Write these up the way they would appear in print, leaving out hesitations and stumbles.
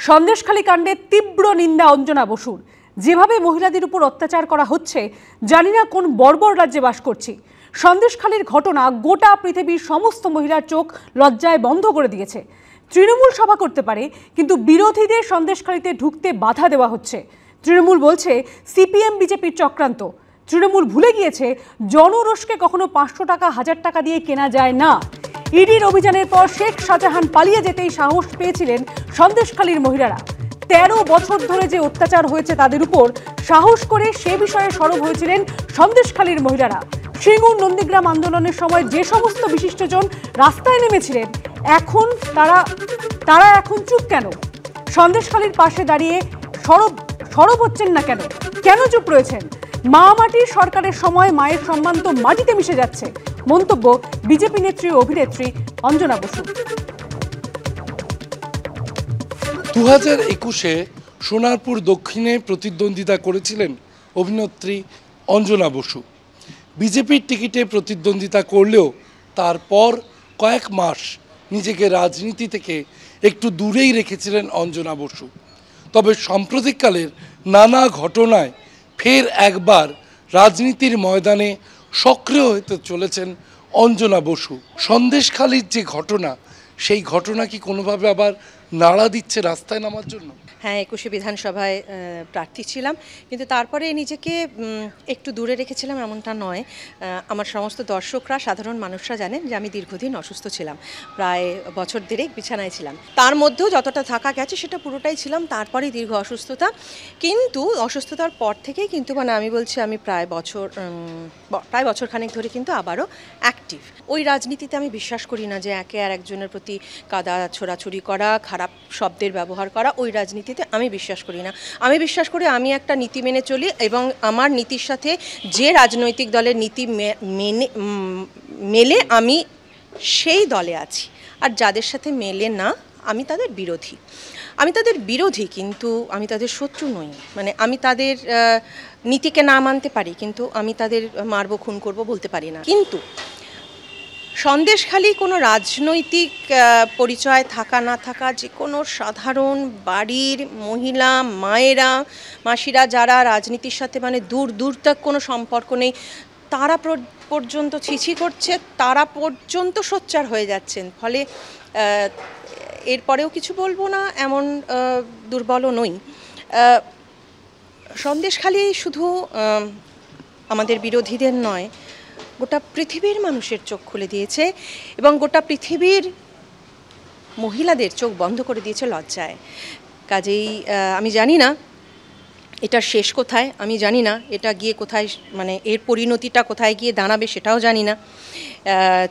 সন্দেশখালী কাণ্ডে তীব্র নিন্দা অঞ্জনা বসুর। যেভাবে মহিলাদের উপর অত্যাচার করা হচ্ছে, জানি না কোন বর্বর রাজ্যে বাস করছি। সন্দেশখালীর ঘটনা গোটা পৃথিবীর সমস্ত মহিলার চোখ লজ্জায় বন্ধ করে দিয়েছে। তৃণমূল সভা করতে পারে, কিন্তু বিরোধীদের সন্দেশখালীতে ঢুকতে বাধা দেওয়া হচ্ছে। তৃণমূল বলছে সিপিএম বিজেপির চক্রান্ত। তৃণমূল ভুলে গিয়েছে জনরোষকে কখনো 500 টাকা 1000 টাকা দিয়ে কেনা যায় না। ইডির অভিযানের পর শেখ শাহজাহান পালিয়ে যেতেই সাহস পেয়েছিলেন সন্দেশখালীর মহিলারা। 13 বছর ধরে যে অত্যাচার হয়েছে তাদের উপর সাহস করে সে বিষয়ে সরব হয়েছিলেন সন্দেশখালীর মহিলারা। সিঙ্গুর নন্দীগ্রাম আন্দোলনের সময় যে সমস্ত বিশিষ্টজন রাস্তায় নেমেছিলেন, এখন তারা এখন চুপ কেন? সন্দেশখালীর পাশে দাঁড়িয়ে সরব হচ্ছেন না কেন? কেন চুপ রয়েছেন? মা মাটির সরকারের সময় মায়ের সম্মান তো মাটিতে মিশে যাচ্ছে। মন্তব্য বিজেপি নেত্রী ও অভিনেত্রী অঞ্জনা বসু। 2021-এ সোনারপুর দক্ষিণে প্রতিদ্বন্দ্বিতা করেছিলেন অভিনেত্রী অঞ্জনা বসু। বিজেপির টিকিটে প্রতিদ্বন্দ্বিতা করলেও তারপর কয়েক মাস নিজেকে রাজনীতি থেকে একটু দূরেই রেখেছিলেন অঞ্জনা বসু। তবে সাম্প্রতিককালের নানা ঘটনায় ফের একবার রাজনীতির ময়দানে সক্রিয় হতে চলেছেন অঞ্জনা বসু। সন্দেশখালীর যে ঘটনা, সেই ঘটনা কি কোনোভাবে আবার নাড়া দিচ্ছে রাস্তায় নামার জন্য? হ্যাঁ, 21শে বিধানসভায় প্রার্থী ছিলাম, কিন্তু তারপরে নিজেকে একটু দূরে রেখেছিলাম এমনটা নয়। আমার সমস্ত দর্শকরা, সাধারণ মানুষরা জানেন যে আমি দীর্ঘদিন অসুস্থ ছিলাম, প্রায় বছর দেড়েক বিছানায় ছিলাম। তার মধ্যেও যতটা থাকা গেছে সেটা পুরোটাই ছিলাম, তারপরেই দীর্ঘ অসুস্থতা। কিন্তু অসুস্থতার পর থেকেই কিন্তু আমি বলছি আমি প্রায় বছরখানেক ধরে কিন্তু আবারও অ্যাক্টিভ। ওই রাজনীতিতে আমি বিশ্বাস করি না যে একে আর একজনের প্রতি কাদা ছোড়াছুড়ি করা, খারাপ শব্দের ব্যবহার করা, ওই রাজনীতিতে আমি বিশ্বাস করি না। আমি বিশ্বাস করি আমি একটা নীতি মেনে চলি, এবং আমার নীতির সাথে যে রাজনৈতিক দলের নীতি মেলে আমি সেই দলে আছি, আর যাদের সাথে মেলে না আমি তাদের বিরোধী। কিন্তু আমি তাদের শত্রু নই। আমি তাদের নীতিকে না মানতে পারি, কিন্তু আমি তাদের মারবো, খুন করব বলতে পারি না। কিন্তু সন্দেশখালী কোনো রাজনৈতিক পরিচয় থাকা না থাকা, যে কোনো সাধারণ বাড়ির মহিলা, মায়েরা, মাসিরা যারা রাজনীতির সাথে দূর তক কোনো সম্পর্ক নেই, তারা পর্যন্ত ছিছি করছে, তারা পর্যন্ত সোচ্চার হয়ে যাচ্ছেন। ফলে এরপরেও কিছু বলবো না এমন দুর্বলও নই। সন্দেশখালী শুধু আমাদের বিরোধীদের নয়, গোটা পৃথিবীর মানুষের চোখ খুলে দিয়েছে, এবং গোটা পৃথিবীর মহিলাদের চোখ বন্ধ করে দিয়েছে লজ্জায়। কাজেই আমি জানি না এটার শেষ কোথায়, আমি জানি না এটা গিয়ে কোথায়, এর পরিণতিটা কোথায় গিয়ে দাঁড়াবে সেটাও জানি না।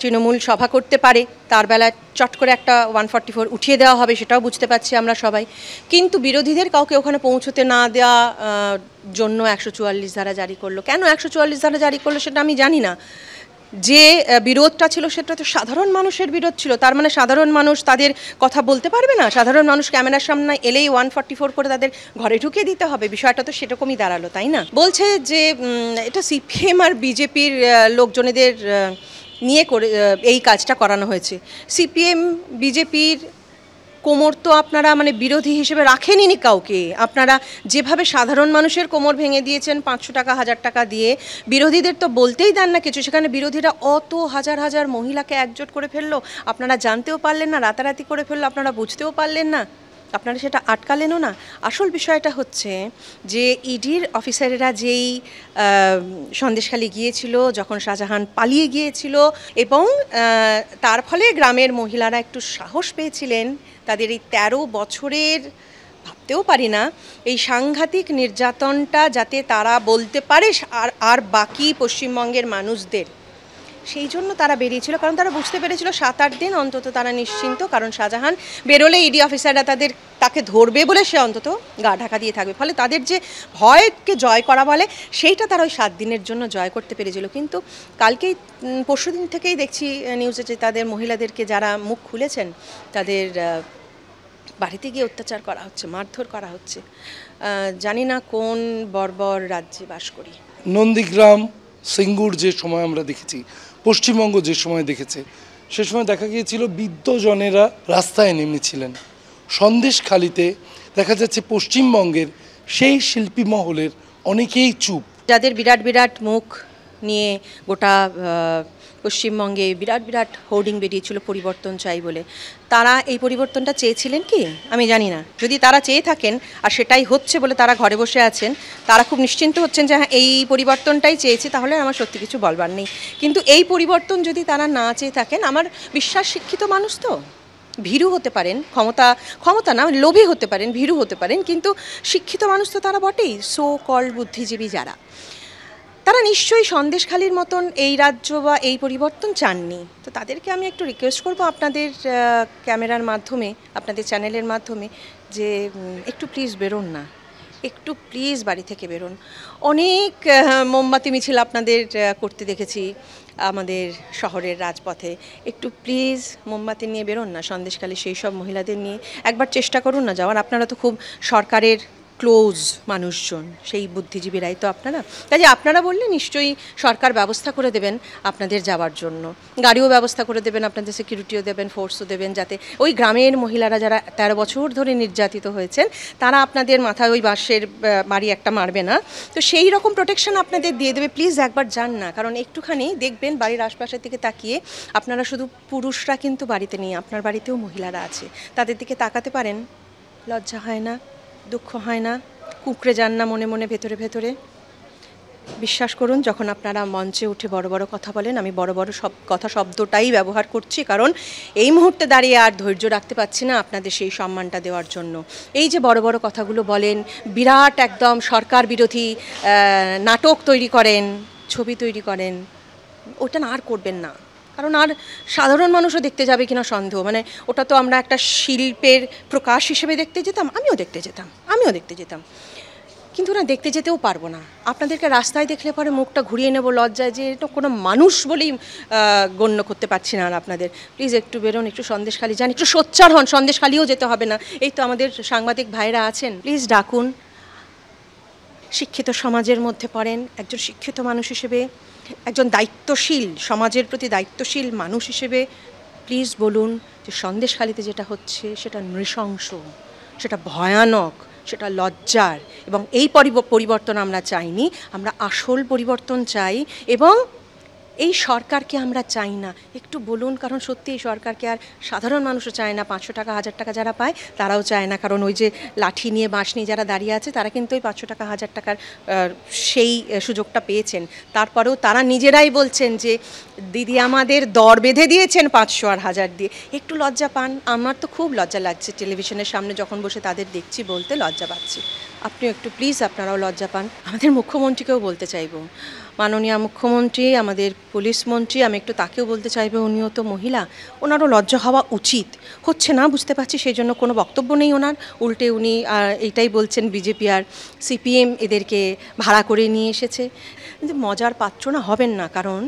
তৃণমূল সভা করতে পারে, তার বেলায় চট করে একটা 144 উঠিয়ে দেওয়া হবে, সেটাও বুঝতে পারছি আমরা সবাই। কিন্তু বিরোধীদের কাউকে ওখানে পৌঁছতে না দেওয়া জন্য 144 ধারা জারি করলো। কেন 144 ধারা জারি করলো সেটা আমি জানি না। যে বিরোধটা ছিল সেটা তো সাধারণ মানুষের বিরোধ ছিল, তার সাধারণ মানুষ তাদের কথা বলতে পারবে না? সাধারণ মানুষ ক্যামেরার সামনে এলেই 144 করে তাদের ঘরে ঢুকিয়ে দিতে হবে? বিষয়টা তো সেরকমই দাঁড়ালো, তাই না? বলছে যে এটা সিপিএম আর বিজেপির লোকজনেদের নিয়ে করে এই কাজটা করানো হয়েছে। সিপিএম বিজেপির কোমর তো আপনারা বিরোধী হিসেবে রাখেনই কাউকে। আপনারা যেভাবে সাধারণ মানুষের কোমর ভেঙে দিয়েছেন 500 টাকা 1000 টাকা দিয়ে, বিরোধীদের তো বলতেই দেন না কিছু। সেখানে বিরোধীরা অত হাজার হাজার মহিলাকে একজোট করে ফেললো, আপনারা জানতেও পারলেন না, রাতারাতি করে ফেললো, আপনারা বুঝতেও পারলেন না, আপনারা সেটা আটকালেনও না। আসল বিষয়টা হচ্ছে যে ইডির অফিসারেরা যেই সন্দেশখালী গিয়েছিল যখন শাহজাহান পালিয়ে গিয়েছিল, এবং তার ফলে গ্রামের মহিলারা একটু সাহস পেয়েছিলেন তাদের এই 13 বছরের, ভাবতেও পারি না, এই সাংঘাতিক নির্যাতনটা যাতে তারা বলতে পারে আর বাকি পশ্চিমবঙ্গের মানুষদের, সেই জন্য তারা বেরিয়েছিল। কারণ তারা বুঝতে পেরেছিল 7-8 দিন অন্তত তারা নিশ্চিন্ত, কারণ শাহজাহান বেরোলে ইডি অফিসাররা তাকে ধরবে বলে সে অন্তত গা ঢাকা দিয়ে থাকবে। ফলে তাদের যে ভয়কে জয় করা বলে, সেইটা তারা ওই 7 দিনের জন্য জয় করতে পেরেছিল। কিন্তু পরশুদিন থেকেই দেখছি নিউজে যে তাদের মহিলাদেরকে যারা মুখ খুলেছেন তাদের বাড়িতে গিয়ে অত্যাচার করা হচ্ছে, মারধর করা হচ্ছে। জানি না কোন বর্বর রাজ্যে বাস করি। নন্দীগ্রাম, সিঙ্গুর যে সময় আমরা দেখেছি, পশ্চিমবঙ্গ যে সময় দেখেছে, সে সময় দেখা গিয়েছিল বৃদ্ধজনেরা রাস্তায় নেমেছিলেন, সন্দেশখালিতে দেখা যাচ্ছে পশ্চিমবঙ্গের সেই শিল্পী মহলের অনেকেই চুপ। যাদের বিরাট বিরাট মুখ নিয়ে গোটা পশ্চিমবঙ্গে বিরাট বিরাট হোর্ডিং বেরিয়েছিল পরিবর্তন চাই বলে, তারা এই পরিবর্তনটা চেয়েছিলেন কি আমি জানি না। যদি তারা চেয়ে থাকেন আর সেটাই হচ্ছে বলে তারা ঘরে বসে আছেন, তারা খুব নিশ্চিন্ত হচ্ছেন যে হ্যাঁ এই পরিবর্তনটাই চেয়েছি, তাহলে আমার সত্যি কিছু বলবার নেই। কিন্তু এই পরিবর্তন যদি তারা না চেয়ে থাকেন, আমার বিশ্বাস শিক্ষিত মানুষ তো ভীরু হতে পারেন, ক্ষমতা না লোভী হতে পারেন, ভীরু হতে পারেন, কিন্তু শিক্ষিত মানুষ তো তারা বটেই। সো কল বুদ্ধিজীবী যারা, তারা নিশ্চয়ই সন্দেশখালির মতন এই রাজ্য বা এই পরিবর্তন চাননি। তো তাদেরকে আমি একটু রিকোয়েস্ট করব আপনাদের ক্যামেরার মাধ্যমে, আপনাদের চ্যানেলের মাধ্যমে, যে একটু প্লিজ বেরোন না, একটু প্লিজ বাড়ি থেকে বেরোন। অনেক মোমবাতি মিছিল আপনাদের করতে দেখেছি আমাদের শহরের রাজপথে। একটু প্লিজ মোমবাতি নিয়ে বেরোন না সন্দেশখালী সেই সব মহিলাদের নিয়ে। একবার চেষ্টা করুন না যাওয়ার। আপনারা তো খুব সরকারের ক্লোজ মানুষজন, সেই বুদ্ধিজীবীরাই তো আপনারা। কাজে আপনারা বললে নিশ্চয়ই সরকার ব্যবস্থা করে দেবেন আপনাদের যাওয়ার জন্য, গাড়িও ব্যবস্থা করে দেবেন, আপনাদের সিকিউরিটিও দেবেন, ফোর্সও দেবেন, যাতে ওই গ্রামের মহিলারা যারা 13 বছর ধরে নির্যাতিত হয়েছেন, তারা আপনাদের মাথায় ওই বাঁশের বাড়ি একটা মারবে না। তো সেই রকম প্রোটেকশন আপনাদের দিয়ে দেবে। প্লিজ একবার যান না, কারণ একটুখানি দেখবেন বাড়ির আশপাশের দিকে তাকিয়ে, আপনারা শুধু পুরুষরা কিন্তু বাড়িতে নেই, আপনার বাড়িতেও মহিলারা আছে, তাদের দিকে তাকাতে পারেন। লজ্জা হয় না? দুঃখ হয় না? কুঁকড়ে যান না মনে মনে ভেতরে ভেতরে? বিশ্বাস করুন, যখন আপনারা মঞ্চে উঠে বড় বড় কথা বলেন, আমি বড় বড় সব কথা শব্দটাই ব্যবহার করছি, কারণ এই মুহূর্তে দাঁড়িয়ে আর ধৈর্য রাখতে পারছি না আপনাদের সেই সম্মানটা দেওয়ার জন্য। এই যে বড় বড় কথাগুলো বলেন, বিরাট একদম সরকার বিরোধী নাটক তৈরি করেন, ছবি তৈরি করেন, ওটা না আর করবেন না। কারণ আর সাধারণ মানুষও দেখতে যাবে কিনা সন্দেহ। মানে ওটা তো আমরা একটা শিল্পের প্রকাশ হিসেবে দেখতে যেতাম, আমিও দেখতে যেতাম, কিন্তু না দেখতে যেতেও পারবো না। আপনাদেরকে রাস্তায় দেখলে পরে মুখটা ঘুরিয়ে নেব লজ্জায়, যে এটা কোনো মানুষ বলেই গণ্য করতে পারছি না আর আপনাদের। প্লিজ একটু বেরোন, একটু সন্দেশখালী যান, একটু সোচ্চার হন। সন্দেশখালীও যেতে হবে না, এই তো আমাদের সাংবাদিক ভাইরা আছেন, প্লিজ ডাকুন। শিক্ষিত সমাজের মধ্যে পড়েন, একজন শিক্ষিত মানুষ হিসেবে, একজন দায়িত্বশীল, সমাজের প্রতি দায়িত্বশীল মানুষ হিসেবে প্লিজ বলুন যে সন্দেশখালীতে যেটা হচ্ছে সেটা নৃশংস, সেটা ভয়ানক, সেটা লজ্জার। এবং এই পরিবর্তন আমরা চাইনি, আমরা আসল পরিবর্তন চাই। এবং এই সরকারকে আমরা চাই না, একটু বলুন। কারণ সত্যি এই সরকারকে আর সাধারণ মানুষও চায় না। 500 টাকা 1000 টাকা যারা পায় তারাও চায় না, কারণ ওই যে লাঠি নিয়ে বাঁশ নিয়ে যারা দাঁড়িয়ে আছে, তারা কিন্তু ওই 500 টাকা 1000 টাকার সেই সুযোগটা পেয়েছেন। তারপরেও তারা নিজেরাই বলছেন যে দিদি আমাদের দর বেঁধে দিয়েছেন 500 আর 1000 দিয়ে। একটু লজ্জা পান। আমার তো খুব লজ্জা লাগছে, টেলিভিশনের সামনে যখন বসে তাদের দেখছি বলতে লজ্জা পাচ্ছি। আপনিও একটু প্লিজ, আপনারাও লজ্জা পান। আমাদের মুখ্যমন্ত্রীকেও বলতে চাইব, মাননীয় মুখ্যমন্ত্রী, আমাদের পুলিশ মন্ত্রী, আমি একটু তাকেও বলতে চাইবো, উনিও তো মহিলা, ওনারও লজ্জা হওয়া উচিত। হচ্ছে না বুঝতে পারছি, সেই জন্য কোনো বক্তব্য নেই ওনার। উল্টে উনি এইটাই বলছেন বিজেপি আর সিপিএম এদেরকে ভাড়া করে নিয়ে এসেছে। কিন্তু মজার পাত্র না হবেন না, কারণ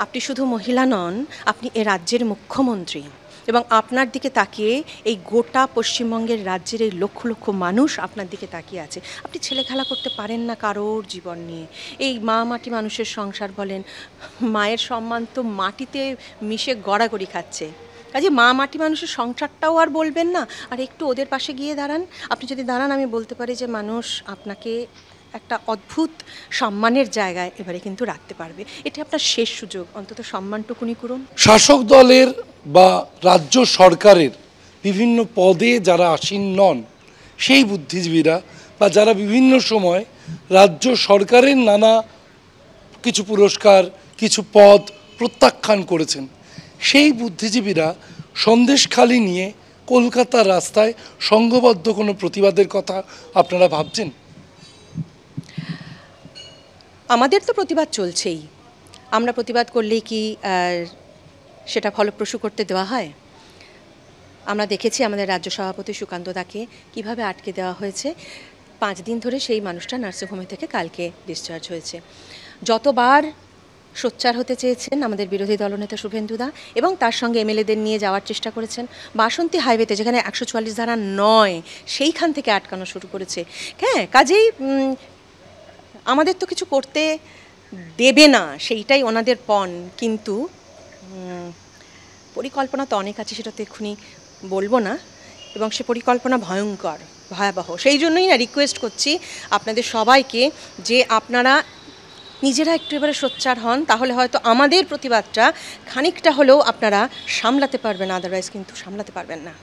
আপনি শুধু মহিলা নন, আপনি এ রাজ্যের মুখ্যমন্ত্রী। এবং আপনার দিকে তাকিয়ে এই গোটা পশ্চিমবঙ্গের রাজ্যের এই লক্ষ লক্ষ মানুষ আপনার দিকে তাকিয়ে আছে। আপনি ছেলে খেলা করতে পারেন না কারোর জীবন নিয়ে। এই মা মাটি মানুষের সংসার বলেন, মায়ের সম্মান তো মাটিতে মিশে গড়াগড়ি খাচ্ছে। কাজে মা মাটি মানুষের সংসারটাও আর বলবেন না, আর একটু ওদের পাশে গিয়ে দাঁড়ান। আপনি যদি দাঁড়ান, আমি বলতে পারি যে মানুষ আপনাকে একটা অদ্ভুত সম্মানের জায়গায় এবারে কিন্তু রাখতে পারবে। এটা আপনার শেষ সুযোগ, অন্তত সম্মানটুকুনি করুন। শাসক দলের বা রাজ্য সরকারের বিভিন্ন পদে যারা আসীন নন, সেই বুদ্ধিজীবীরা বা যারা বিভিন্ন সময় রাজ্য সরকারের নানা কিছু পুরস্কার, কিছু পদ প্রত্যাখ্যান করেছেন, সেই বুদ্ধিজীবীরা সন্দেশখালী নিয়ে কলকাতার রাস্তায় সংঘবদ্ধ কোনো প্রতিবাদের কথা আপনারা ভাবছেন? আমাদের তো প্রতিবাদ চলছেই। আমরা প্রতিবাদ করলেই কি সেটা ফলপ্রসূ করতে দেওয়া হয়? আমরা দেখেছি আমাদের রাজ্য সভাপতি সুকান্ত দাকে কীভাবে আটকে দেওয়া হয়েছে। 5 দিন ধরে সেই মানুষটা নার্সিংহোমে থেকে কালকে ডিসচার্জ হয়েছে। যতবার সোচ্চার হতে চেয়েছেন আমাদের বিরোধী দলনেতা শুভেন্দু দা, এবং তার সঙ্গে এমএলএদের নিয়ে যাওয়ার চেষ্টা করেছেন, বাসন্তী হাইওয়েতে যেখানে 144 ধারা নয় সেইখান থেকে আটকানো শুরু করেছে। হ্যাঁ, কাজেই আমাদের তো কিছু করতে দেবে না, সেইটাই ওনাদের পণ। কিন্তু পরিকল্পনা তো অনেক আছে, সেটা তো এক্ষুনি বলবো না। এবং সে পরিকল্পনা ভয়ঙ্কর, ভয়াবহ। সেই জন্যই না রিকোয়েস্ট করছি আপনাদের সবাইকে যে আপনারা নিজেরা একটু এবারে সোচ্চার হন, তাহলে হয়তো আমাদের প্রতিবাদটা খানিকটা হলেও আপনারা সামলাতে পারবেন, আদারওয়াইজ কিন্তু সামলাতে পারবেন না।